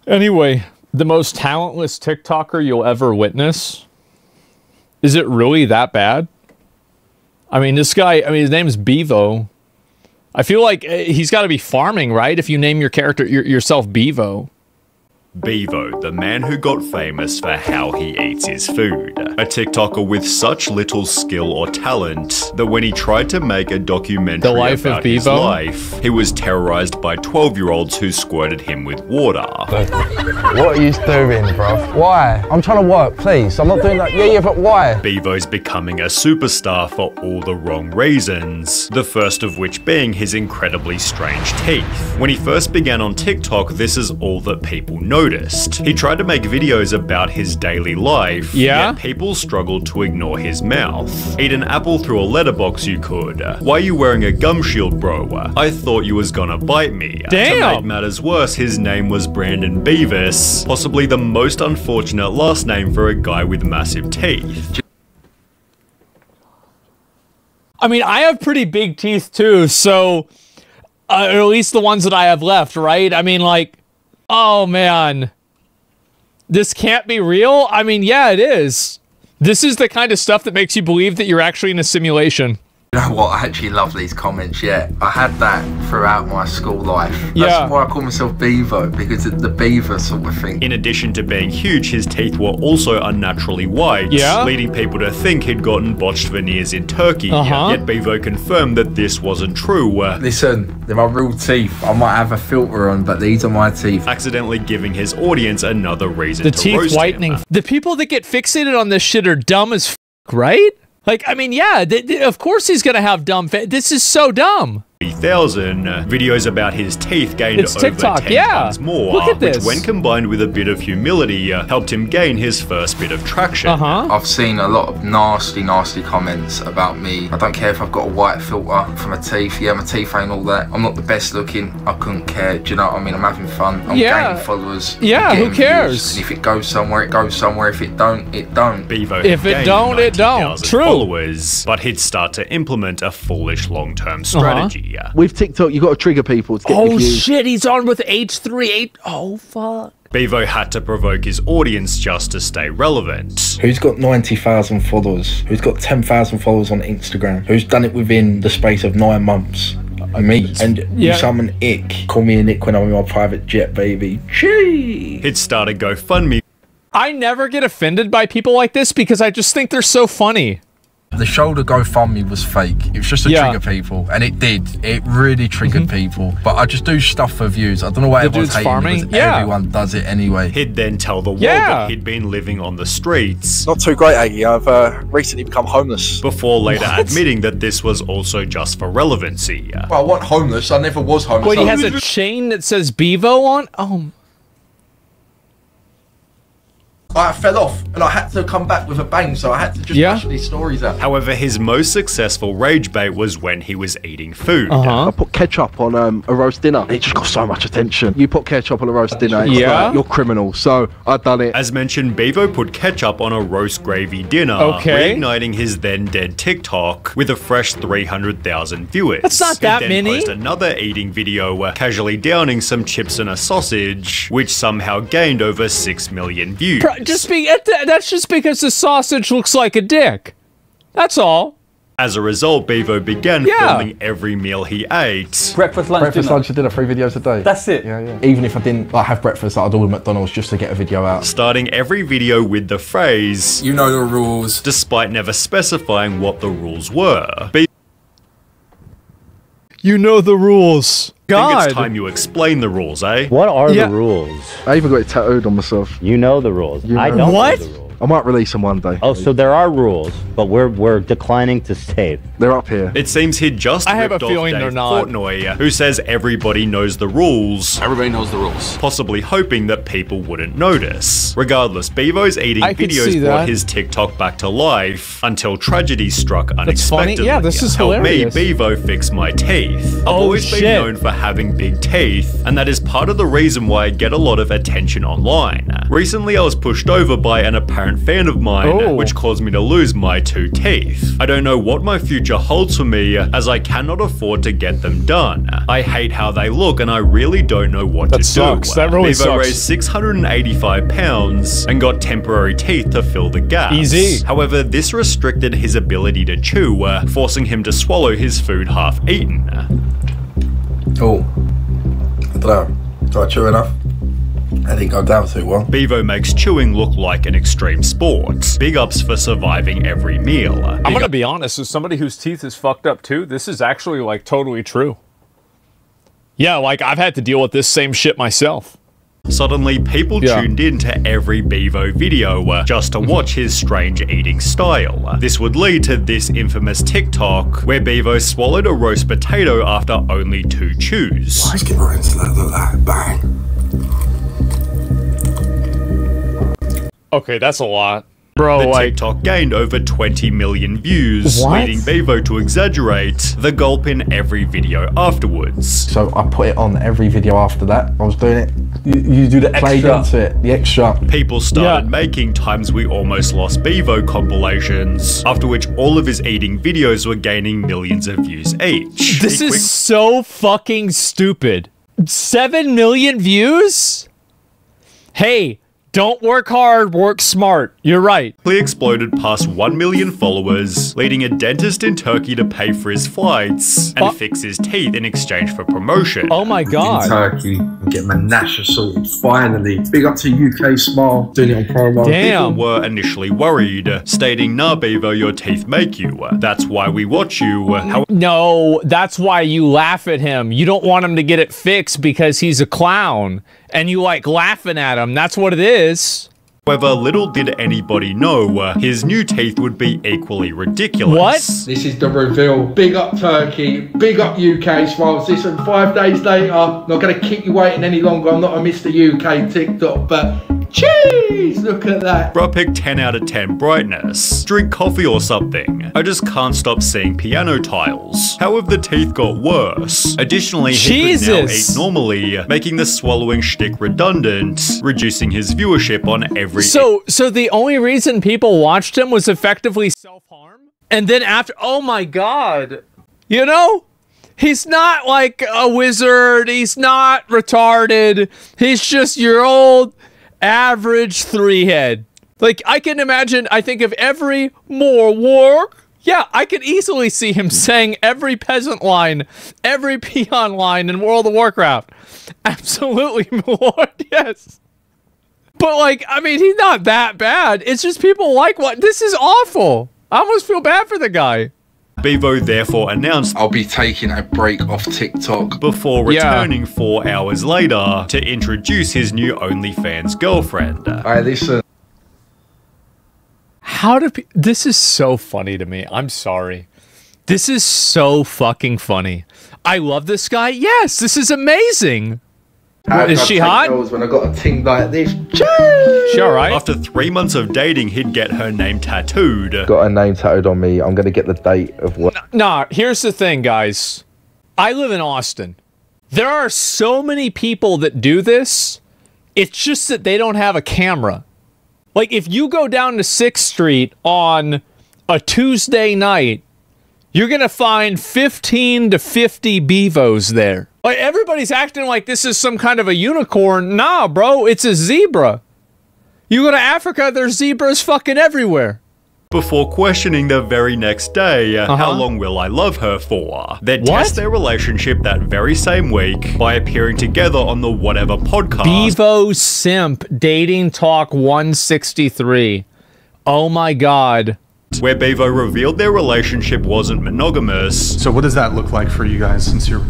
Anyway, the most talentless TikToker you'll ever witness? Is it really that bad? I mean, this guy, I mean, his name's Bevo. I feel like he's got to be farming, right? If you name your character yourself Bevo. Bevo, the man who got famous for how he eats his food. A TikToker with such little skill or talent that when he tried to make a documentary about his life, he was terrorized by 12-year-olds who squirted him with water. What are you doing, bruv? Why? I'm trying to work, please. I'm not doing that. Yeah, but why? Bevo's becoming a superstar for all the wrong reasons, the first of which being his incredibly strange teeth. When he first began on TikTok, this is all that people noticed. He tried to make videos about his daily life, yet people struggled to ignore his mouth. Eat an apple through a letterbox you could. Why are you wearing a gum shield, bro? I thought you was gonna bite me. Damn! To make matters worse, his name was Brandon Beavis, possibly the most unfortunate last name for a guy with massive teeth. I mean, I have pretty big teeth too, so... or at least the ones that I have left, right? I mean, like... Oh, man. This can't be real? I mean, yeah, it is. This is the kind of stuff that makes you believe that you're actually in a simulation. You know what? I actually love these comments, yeah. I had that throughout my school life. That's why I call myself Bevo, because it's the beaver sort of thing. In addition to being huge, his teeth were also unnaturally white, leading people to think he'd gotten botched veneers in Turkey. Yet Bevo confirmed that this wasn't true. Listen, they're my real teeth. I might have a filter on, but these are my teeth. Accidentally giving his audience another reason to roast him. The teeth whitening. The people that get fixated on this shit are dumb as f***, right? Like, I mean, yeah, of course he's gonna have dumb this is so dumb. 3,000 videos about his teeth gained over TikTok, 10 times more, look at this. which when combined with a bit of humility helped him gain his first bit of traction. I've seen a lot of nasty comments about me. I don't care if I've got a white filter for my teeth. Yeah, my teeth ain't all that. I'm not the best looking. I couldn't care. Do you know what I mean? I'm having fun. I'm gaining followers. Yeah, who cares? And if it goes somewhere, it goes somewhere. If it don't, it don't. Bevo if it don't, it don't. True. Followers, but he'd start to implement a foolish long-term strategy. With TikTok, you got to trigger people to get the views. Shit, he's on with H3. Oh, fuck. Bevo had to provoke his audience just to stay relevant. Who's got 90,000 followers? Who's got 10,000 followers on Instagram? Who's done it within the space of 9 months? Me. And you summon ick. Call me an ick when I'm in my private jet, baby. Gee! He'd start a GoFundMe. I never get offended by people like this because I just think they're so funny. The shoulder GoFundMe was fake. It was just to trigger people, and it did. It really triggered people. But I just do stuff for views. I don't know why everyone's hating me, because everyone does it anyway. He'd then tell the world that he'd been living on the streets. Not too great, Aggie. I've recently become homeless. Before later admitting that this was also just for relevancy. Well, I wasn't homeless. I never was homeless. Wait, he has a chain that says Bevo on? Oh. I fell off and I had to come back with a bang, so I had to just push these stories out. However, his most successful rage bait was when he was eating food. I put ketchup on a roast dinner. It just got so much attention. You put ketchup on a roast dinner, it's like, you're criminal. So I done it. As mentioned, Bevo put ketchup on a roast gravy dinner, reigniting his then dead TikTok with a fresh 300,000 viewers. That's not that many. He then posted another eating video casually downing some chips and a sausage, which somehow gained over 6 million views. That's just because the sausage looks like a dick. That's all. As a result, Bevo began filming every meal he ate. Breakfast, lunch, dinner, 3 videos a day. That's it. Even if I didn't have breakfast, I'd order McDonald's just to get a video out. Starting every video with the phrase, "You know the rules," despite never specifying what the rules were. You know the rules. God. I think it's time you explain the rules, eh? What are the rules? I even got it tattooed on myself. You know the rules. I don't know the rules. I might release them one day. Oh, so there are rules, but we're declining to state. They're up here. It seems he'd just ripped off Dave Portnoy, who says everybody knows the rules. Everybody knows the rules. Possibly hoping that people wouldn't notice. Regardless, Bevo's eating videos brought his TikTok back to life until tragedy struck unexpectedly. Funny. Yeah, this is hilarious. Help me, Bevo, fix my teeth. I've always been known for having big teeth, and that is part of the reason why I get a lot of attention online. Recently, I was pushed over by an apparent apparent fan of mine, which caused me to lose my 2 teeth. I don't know what my future holds for me, as I cannot afford to get them done. I hate how they look, and I really don't know what to do. That really Bevo sucks. raised 685 pounds and got temporary teeth to fill the gaps. Easy. However, this restricted his ability to chew, forcing him to swallow his food half-eaten. Oh, I don't know. Do I chew enough? I didn't go down too well. Bevo makes chewing look like an extreme sport. Big ups for surviving every meal. I'm gonna be honest, as somebody whose teeth is fucked up too, this is actually like totally true. Yeah, like I've had to deal with this same shit myself. Suddenly, people tuned in to every Bevo video just to watch his strange eating style. This would lead to this infamous TikTok where Bevo swallowed a roast potato after only 2 chews. Let's get right into that, look at that, bang. Okay, that's a lot. Bro, the like, TikTok gained over 20 million views, leading Bevo to exaggerate the gulp in every video afterwards. So I put it on every video after that. I was doing it. You do the played into it, the extra. People started making times we almost lost Bevo compilations, after which all of his eating videos were gaining millions of views each. This is so fucking stupid. 7 million views? Hey, don't work hard, work smart. You're right. He exploded past 1 million followers, leading a dentist in Turkey to pay for his flights and fix his teeth in exchange for promotion. Oh my god. In Turkey, I'm getting my Nasher sorted, finally. Big up to UK Smile, doing it on promo. Damn. People were initially worried, stating, nah Bevo, your teeth make you. That's why we watch you. No, that's why you laugh at him. You don't want him to get it fixed because he's a clown. And you like laughing at him. That's what it is. However, little did anybody know, his new teeth would be equally ridiculous. What? This is the reveal. Big up Turkey, big up UK Smiles. Listen, 5 days later, not going to keep you waiting any longer. I'm not a Mr. UK TikTok, but jeez, look at that. Bruh picked 10 out of 10 brightness. Drink coffee or something. I just can't stop seeing piano tiles. How have the teeth got worse? Additionally, he could now eat normally, making the swallowing shtick redundant, reducing his viewership on every... So the only reason people watched him was effectively self-harm? And then after... Oh my god. You know? He's not like a wizard. He's not retarded. He's just your old... average 3-head. Like, I can imagine, I think of every more work. Yeah, I could easily see him saying every peasant line, every peon line in World of Warcraft. Absolutely, Lord, yes. But, like, I mean, he's not that bad. It's just people like what? This is awful. I almost feel bad for the guy. Bevo therefore announced I'll be taking a break off TikTok before returning 4 hours later to introduce his new OnlyFans girlfriend. Hey, listen. How do this is so funny to me. I'm sorry. This is so fucking funny. I love this guy. Yes, this is amazing. Is she hot? When I got a ting like this. She alright? After 3 months of dating, he'd get her name tattooed. Got a name tattooed on me. I'm gonna get the date of what. Nah, here's the thing, guys. I live in Austin. There are so many people that do this. It's just that they don't have a camera. Like, if you go down to 6th Street on a Tuesday night, you're gonna find 15 to 50 Bevos there. Like, everybody's acting like this is some kind of a unicorn. Nah, bro, it's a zebra. You go to Africa, there's zebras fucking everywhere. Before questioning the very next day, how long will I love her for? They'd test their relationship that very same week by appearing together on the Whatever podcast. Bevo Simp Dating Talk 163. Oh my god. Where Bevo revealed their relationship wasn't monogamous. So what does that look like for you guys since you're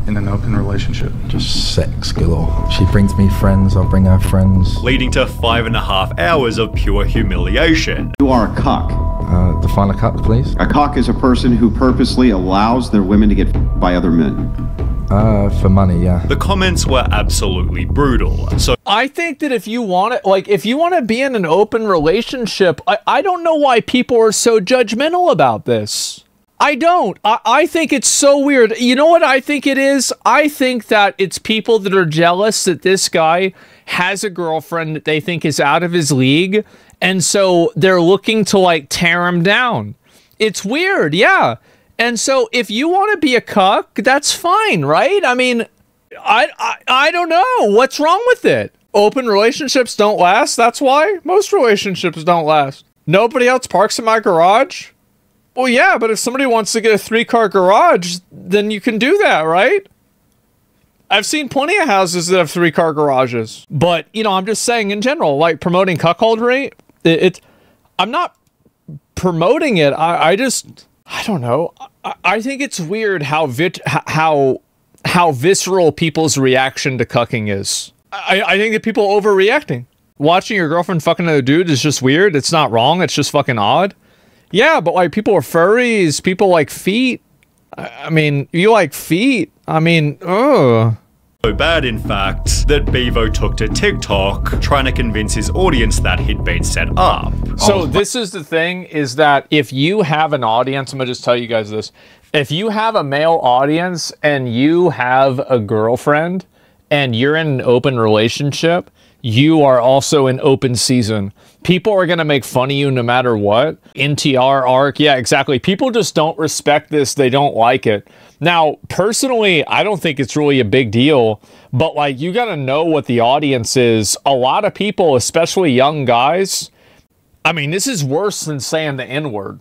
in an open relationship? Just sex galore. She brings me friends, I'll bring her friends. Leading to 5.5 hours of pure humiliation. You are a cock. Define a cock, please. A cock is a person who purposely allows their women to get by other men. For money, yeah. The comments were absolutely brutal. So I think that if you want to, like, if you want to be in an open relationship, I don't know why people are so judgmental about this. I don't. I think it's so weird. You know what I think it is? I think that it's people that are jealous that this guy has a girlfriend that they think is out of his league, and so they're looking to like tear him down. It's weird, yeah. And so if you want to be a cuck, that's fine, right? I mean, I don't know. What's wrong with it? Open relationships don't last. That's why most relationships don't last. Nobody else parks in my garage? Well, yeah, but if somebody wants to get a 3-car garage, then you can do that, right? I've seen plenty of houses that have 3-car garages. But, you know, I'm just saying in general, like promoting cuckoldry, I'm not promoting it. I don't know. I think it's weird how visceral people's reaction to cucking is. I think that people are overreacting. Watching your girlfriend fucking another dude is just weird. It's not wrong. It's just fucking odd. Yeah, but like people are furries. People like feet. I mean, you like feet. I mean, ugh. So bad, in fact, that Bevo took to TikTok trying to convince his audience that he'd been set up. So this is the thing, is that if you have an audience, I'm gonna just tell you guys this. If you have a male audience and you have a girlfriend and you're in an open relationship, you are also in open season. People are going to make fun of you no matter what. NTR arc, yeah, exactly. People just don't respect this. They don't like it. Now, personally, I don't think it's really a big deal, but like, you got to know what the audience is. A lot of people, especially young guys, I mean, this is worse than saying the N-word.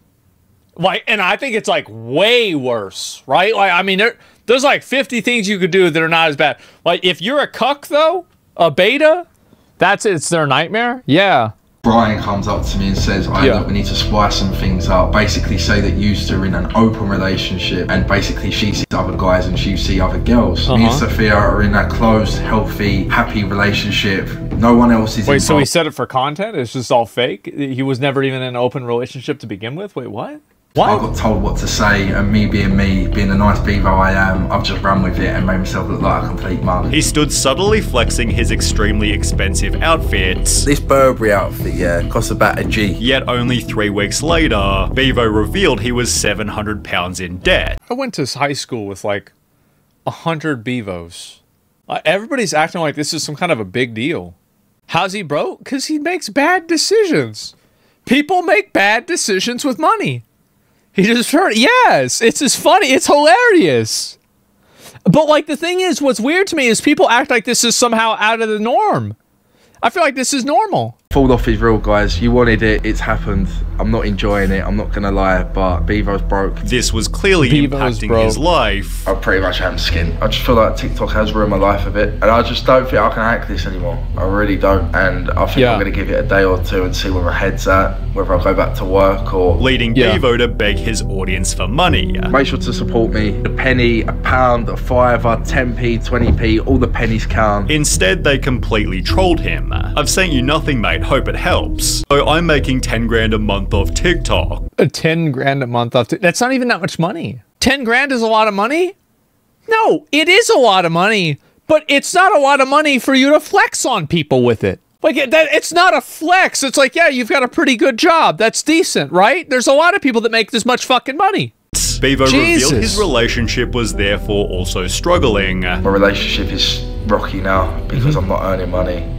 Like, and I think it's like way worse, right? Like, I mean, there's like 50 things you could do that are not as bad. Like, if you're a cuck though, a beta, it's their nightmare. Yeah. Brian comes up to me and says, look, we need to spice some things up. Basically say that you two are in an open relationship and basically she sees other guys and you see other girls. Me and Sophia are in a closed, healthy, happy relationship. No one else is involved. Wait, so he said it for content? It's just all fake? He was never even in an open relationship to begin with? Wait, what? What? I got told what to say, and me, being the nice beaver I am, I've just run with it and made myself look like a complete mug. He stood subtly flexing his extremely expensive outfits. This Burberry outfit, yeah, costs about a G. Yet only 3 weeks later, Bevo revealed he was 700 pounds in debt. I went to high school with like 100 Bevos. Everybody's acting like this is some kind of a big deal. How's he broke? Because he makes bad decisions. People make bad decisions with money. He just heard, yes, it's just funny, it's hilarious. But like the thing is, what's weird to me is people act like this is somehow out of the norm. I feel like this is normal. Fall off is real, guys. You wanted it, it's happened. I'm not enjoying it, I'm not gonna lie, but Bevo's broke. This was clearly impacting his life. I pretty much am skinned. I just feel like TikTok has ruined my life a bit, and I just don't think I can hack this anymore. I really don't, and I think I'm gonna give it a day or two and see where my head's at, whether I go back to work or... Leading Bevo to beg his audience for money. Make sure to support me. A penny, a pound, a fiver, 10p, 20p, all the pennies count. Instead, they completely trolled him. I've sent you nothing, mate, hope it helps. So I'm making 10 grand a month off TikTok. 10 grand a month off that's not even that much money. 10 grand is a lot of money? No, it is a lot of money, but it's not a lot of money for you to flex on people with it. Like, it's not a flex. It's like, yeah, you've got a pretty good job. That's decent, right? There's a lot of people that make this much fucking money. Bevo revealed his relationship was therefore also struggling. My relationship is rocky now because I'm not earning money,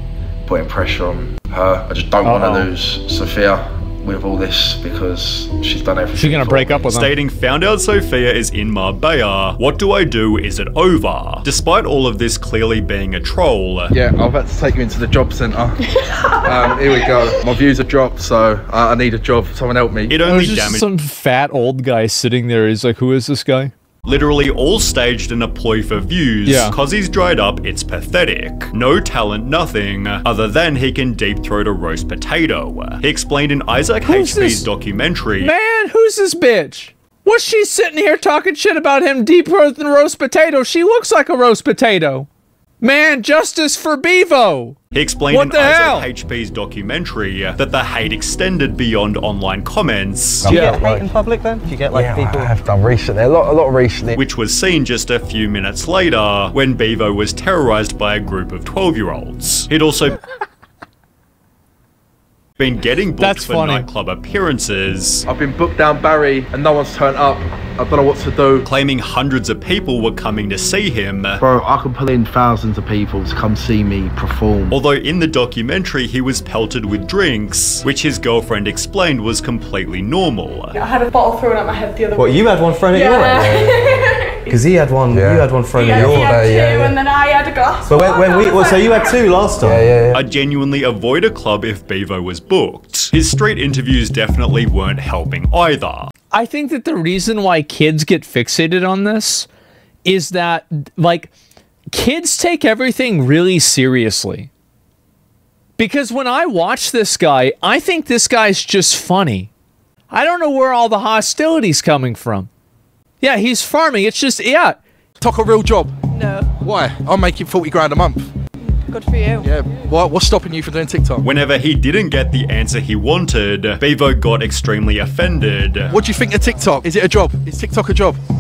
putting pressure on her. I just don't want to lose Sophia with all this because she's done everything. She's gonna break up with him. Stating, found out Sophia is in Marbella. What do I do? Is it over? Despite all of this clearly being a troll. Yeah, I'm about to take you into the job centre. Here we go. My views are dropped, so I need a job. Someone help me. It only damaged some fat old guy sitting there. He's like, who is this guy? Literally all staged and a ploy for views. Cause he's dried up, it's pathetic. No talent, nothing, other than he can deep throat a roast potato. He explained in Isaac HP's documentary. Man, who's this bitch? What's she sitting here talking shit about him deep throating roast potato? She looks like a roast potato. Man, justice for Bevo. He explained in Isaac HP's documentary that the hate extended beyond online comments. Do you get hate in public then? Do you get like people? I have done recently, a lot recently. Which was seen just a few minutes later when Bevo was terrorized by a group of 12-year-olds. He'd also been getting booked for nightclub appearances. I've been booked down Barry and no one's turned up. I don't know what to do. Claiming hundreds of people were coming to see him. Bro, I can pull in thousands of people to come see me perform. Although in the documentary he was pelted with drinks, which his girlfriend explained was completely normal. I had a bottle thrown at my head the other week. What, you had one thrown at your head? Because he had one, you had one thrown at your head. He had two, and then I had a glass. But so you had two last time? Yeah. I'd genuinely avoid a club if Bevo was booked. His street interviews definitely weren't helping either. I think that the reason why kids get fixated on this is that, like, kids take everything really seriously. Because when I watch this guy, I think this guy's just funny. I don't know where all the hostility's coming from. Yeah, he's farming. It's just, yeah. Talk a real job? No. Why? I'm making 40 grand a month. Good for you. Yeah, what's stopping you from doing TikTok? Whenever he didn't get the answer he wanted, Bevo got extremely offended. What do you think of TikTok? Is it a job? Is TikTok a job? No.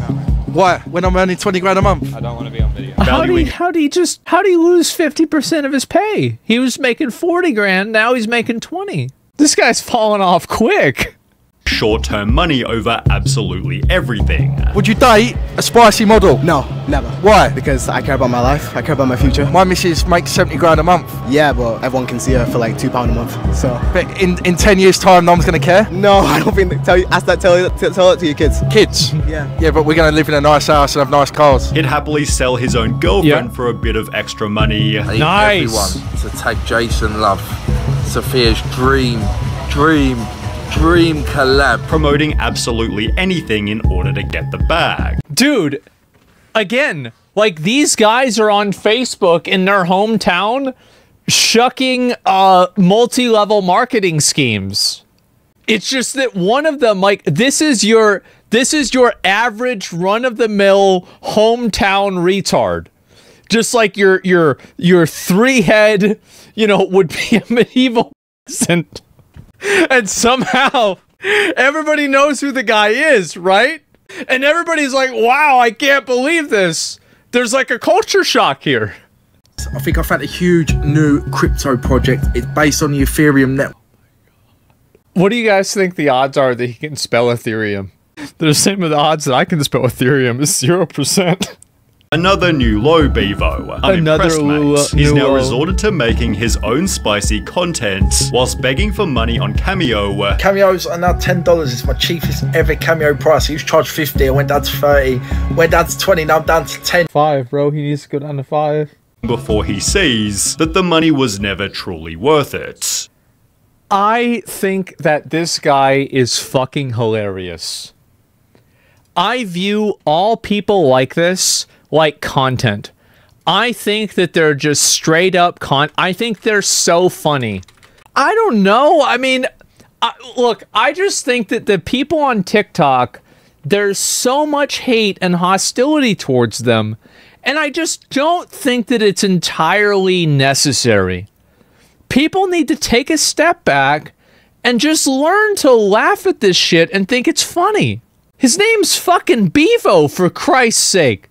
Why? When I'm earning 20 grand a month? I don't want to be on video. How do you lose 50% of his pay? He was making 40 grand, now he's making 20. This guy's falling off quick. Short-term money over absolutely everything. Would you date a spicy model? No, never. Why? Because I care about my life, I care about my future. My missus makes 70 grand a month. Yeah, but everyone can see her for like £2 a month, so. But in 10 years time, no one's gonna care? No, I don't think, tell it to your kids. Kids? Yeah. Yeah, but we're gonna live in a nice house and have nice cars. He'd happily sell his own girlfriend for a bit of extra money. I need everyone to tag Jason Love, Sophia's dream collab. Promoting absolutely anything in order to get the bag. Dude, again, like, these guys are on Facebook in their hometown shucking multi-level marketing schemes. It's just that one of them, like, this is your average run-of-the-mill hometown retard. Just like your three-head, you know, would be a medieval peasant. And somehow everybody knows who the guy is, right? And everybody's like, wow, I can't believe this. There's like a culture shock here. I think I found a huge new crypto project. It's based on the Ethereum network. What do you guys think the odds are that he can spell Ethereum? They're the same with the odds that I can spell Ethereum is 0%. Another new low, Bevo. Unimpressed, mate. He's now resorted to making his own spicy content whilst begging for money on Cameo. Cameos are now $10. It's my cheapest ever Cameo price. He was charged 50. I went down to 30. Went down to 20. Now I'm down to 10. 5, bro. He needs to go down to 5. Before he sees that the money was never truly worth it. I think that this guy is fucking hilarious. I view all people like this like content. I think that they're just straight up I think they're so funny. I don't know. I mean, look, I just think that the people on TikTok, there's so much hate and hostility towards them, and I just don't think that it's entirely necessary. People need to take a step back and just learn to laugh at this shit and think it's funny. His name's fucking Bevo, for Christ's sake.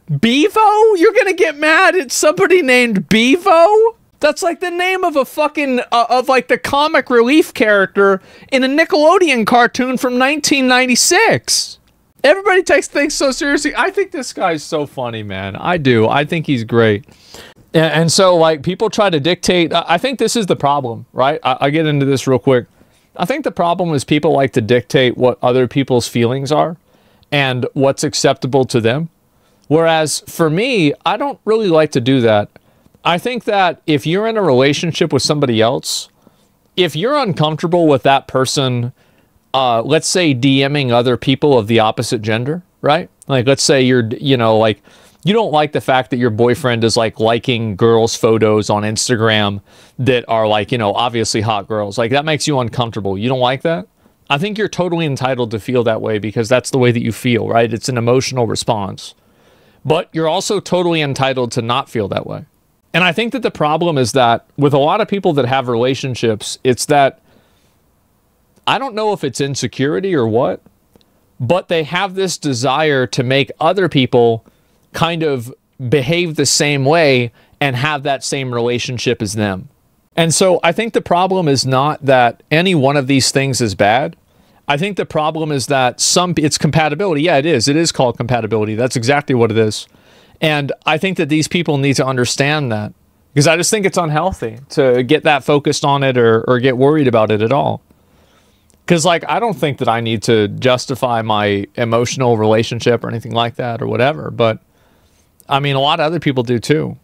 Bevo? You're gonna get mad at somebody named Bevo? That's like the name of a fucking, of like the comic relief character in a Nickelodeon cartoon from 1996. Everybody takes things so seriously. I think this guy's so funny, man. I do. I think he's great. And so, like, people try to dictate. I think this is the problem, right? I'll get into this real quick. I think the problem is people like to dictate what other people's feelings are and what's acceptable to them. Whereas for me, I don't really like to do that. I think that if you're in a relationship with somebody else, if you're uncomfortable with that person, let's say DMing other people of the opposite gender, right? Like, let's say you're, you know, like, you don't like the fact that your boyfriend is like liking girls' photos on Instagram that are like, you know, obviously hot girls. Like, that makes you uncomfortable. You don't like that? I think you're totally entitled to feel that way because that's the way that you feel, right? It's an emotional response. But you're also totally entitled to not feel that way. And I think that the problem is that with a lot of people that have relationships, it's that, I don't know if it's insecurity or what, but they have this desire to make other people kind of behave the same way and have that same relationship as them. And so I think the problem is not that any one of these things is bad. I think the problem is that it's compatibility. Yeah, it is. It is called compatibility. That's exactly what it is. And I think that these people need to understand that, because I just think it's unhealthy to get that focused on it or get worried about it at all. Because, like, I don't think that I need to justify my emotional relationship or anything like that or whatever. But, I mean, a lot of other people do too.